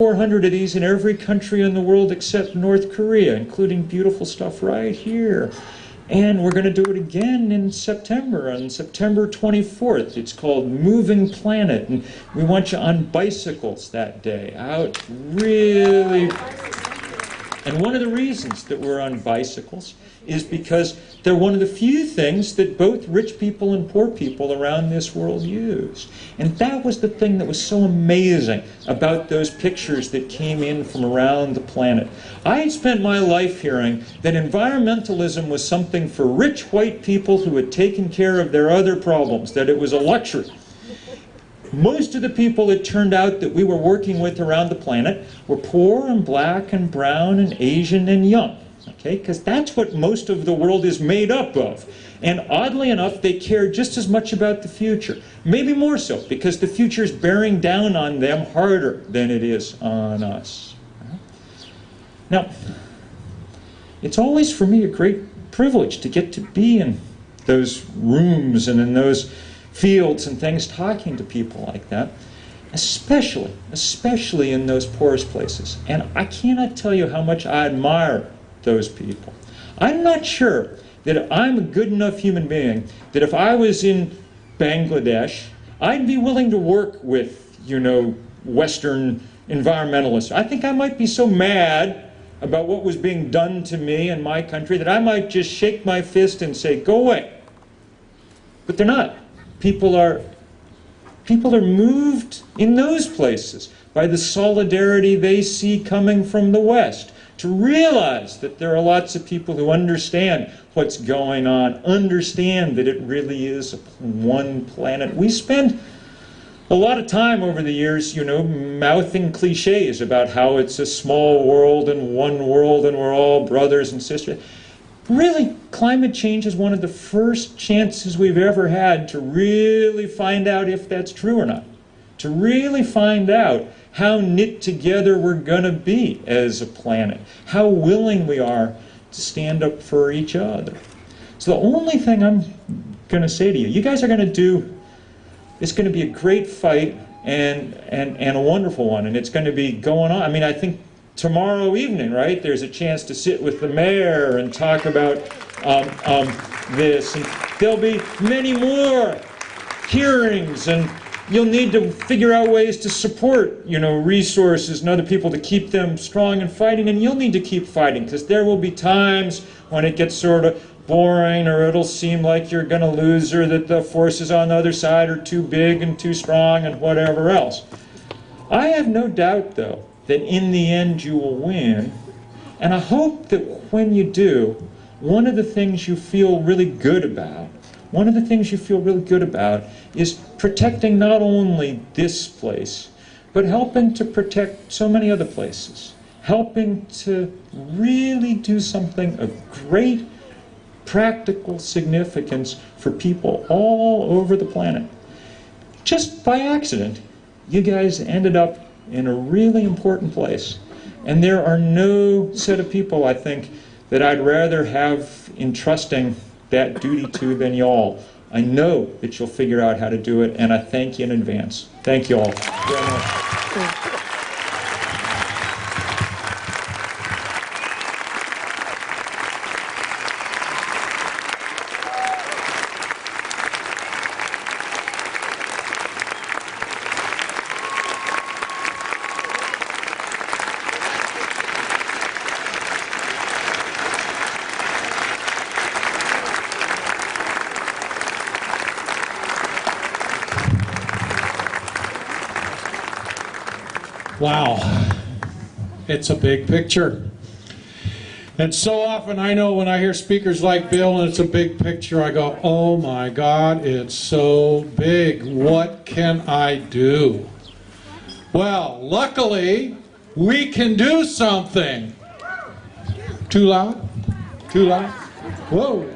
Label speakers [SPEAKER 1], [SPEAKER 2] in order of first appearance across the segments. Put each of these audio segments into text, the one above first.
[SPEAKER 1] 400 of these in every country in the world except North Korea, including beautiful stuff right here. And we're going to do it again in September, on September 24th. It's called Moving Planet, and we want you on bicycles that day, out really. And one of the reasons that we're on bicycles is because they're one of the few things that both rich people and poor people around this world use. And that was the thing that was so amazing about those pictures that came in from around the planet. I had spent my life hearing that environmentalism was something for rich white people who had taken care of their other problems, that it was a luxury. Most of the people it turned out that we were working with around the planet were poor and black and brown and Asian and young. Okay, because that's what most of the world is made up of. And oddly enough, they care just as much about the future. Maybe more so, because the future is bearing down on them harder than it is on us. Now, it's always for me a great privilege to get to be in those rooms and in those fields and things talking to people like that. Especially in those poorest places. And I cannot tell you how much I admire those people. I'm not sure that I'm a good enough human being that if I was in Bangladesh, I'd be willing to work with, Western environmentalists. I think I might be so mad about what was being done to me in my country that I might just shake my fist and say, go away. But they're not. People are moved in those places by the solidarity they see coming from the West, to realize that there are lots of people who understand what's going on, understand that it really is one planet. We spend a lot of time over the years, mouthing cliches about how it's a small world and we're all brothers and sisters. Really, climate change is one of the first chances we've ever had to really find out if that's true or not. To really find out how knit together we're going to be as a planet, how willing we are to stand up for each other. So the only thing I'm going to say to you, you guys are going to do, it's going to be a great fight and a wonderful one, and it's going to be going on. I mean, I think tomorrow evening, right, there's a chance to sit with the mayor and talk about this, and there'll be many more hearings, and you'll need to figure out ways to support, resources and other people to keep them strong and fighting, and you'll need to keep fighting, because there will be times when it gets sort of boring, or it'll seem like you're going to lose, or that the forces on the other side are too big and too strong and whatever else. I have no doubt, though, that in the end you will win, and I hope that when you do, one of the things you feel really good about is protecting not only this place, but helping to protect so many other places. Helping to really do something of great practical significance for people all over the planet. Just by accident, you guys ended up in a really important place. And there are no set of people, I think, that I'd rather have entrusting that duty to than y'all. I know that you'll figure out how to do it, and I thank you in advance. Thank you all very much.
[SPEAKER 2] Wow, it's a big picture. And so often I know when I hear speakers like Bill and it's a big picture, I go, oh my God, it's so big. What can I do? Well, luckily, we can do something. Too loud? Too loud? Whoa.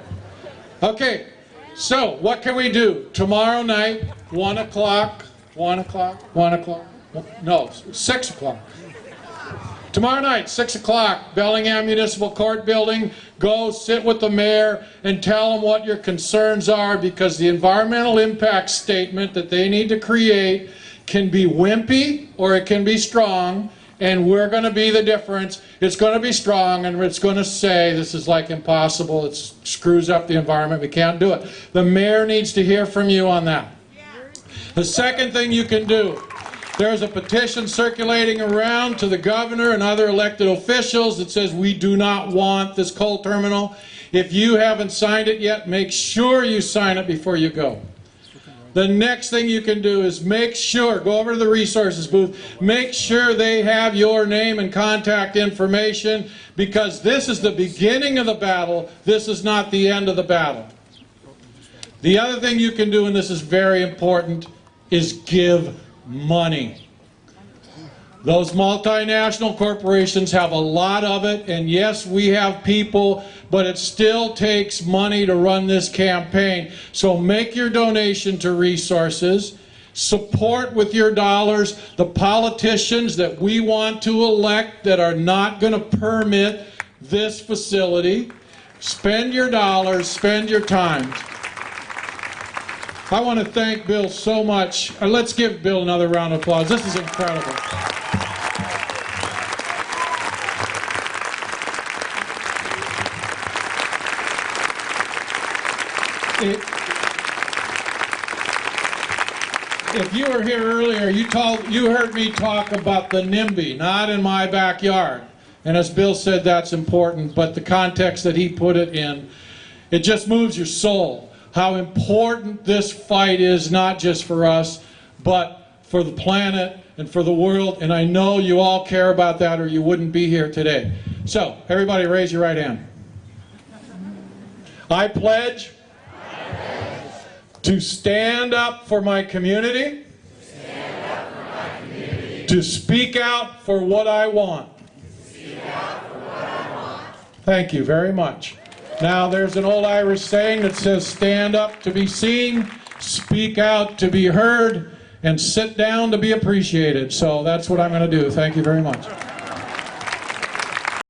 [SPEAKER 2] Okay, so what can we do? Tomorrow night, 1 o'clock, 1 o'clock, 1 o'clock. No, 6 o'clock. Tomorrow night, 6 o'clock, Bellingham Municipal Court building. Go sit with the mayor and tell him what your concerns are, because the environmental impact statement that they need to create can be wimpy or it can be strong, and we're going to be the difference. It's going to be strong, and it's going to say this is like impossible. It screws up the environment. We can't do it. The mayor needs to hear from you on that. The second thing you can do, there's a petition circulating around to the governor and other elected officials that says we do not want this coal terminal. If you haven't signed it yet, make sure you sign it before you go. The next thing you can do is make sure, go over to the resources booth, make sure they have your name and contact information, because this is the beginning of the battle. This is not the end of the battle. The other thing you can do, and this is very important, is give money. Those multinational corporations have a lot of it, and yes, we have people, but it still takes money to run this campaign. So make your donation to resources. Support with your dollars the politicians that we want to elect that are not going to permit this facility. Spend your dollars, spend your time. I want to thank Bill so much. Let's give Bill another round of applause. This is incredible. If you were here earlier, you heard me talk about the NIMBY, not in my backyard. And as Bill said, that's important, but the context that he put it in, it just moves your soul. How important this fight is, not just for us, but for the planet and for the world. And I know you all care about that, or you wouldn't be here today. So, everybody raise your right hand. I pledge to stand up for my community, to speak out for what I want. Thank you very much. Now there's an old Irish saying that says, stand up to be seen, speak out to be heard, and sit down to be appreciated. So that's what I'm going to do. Thank you very much.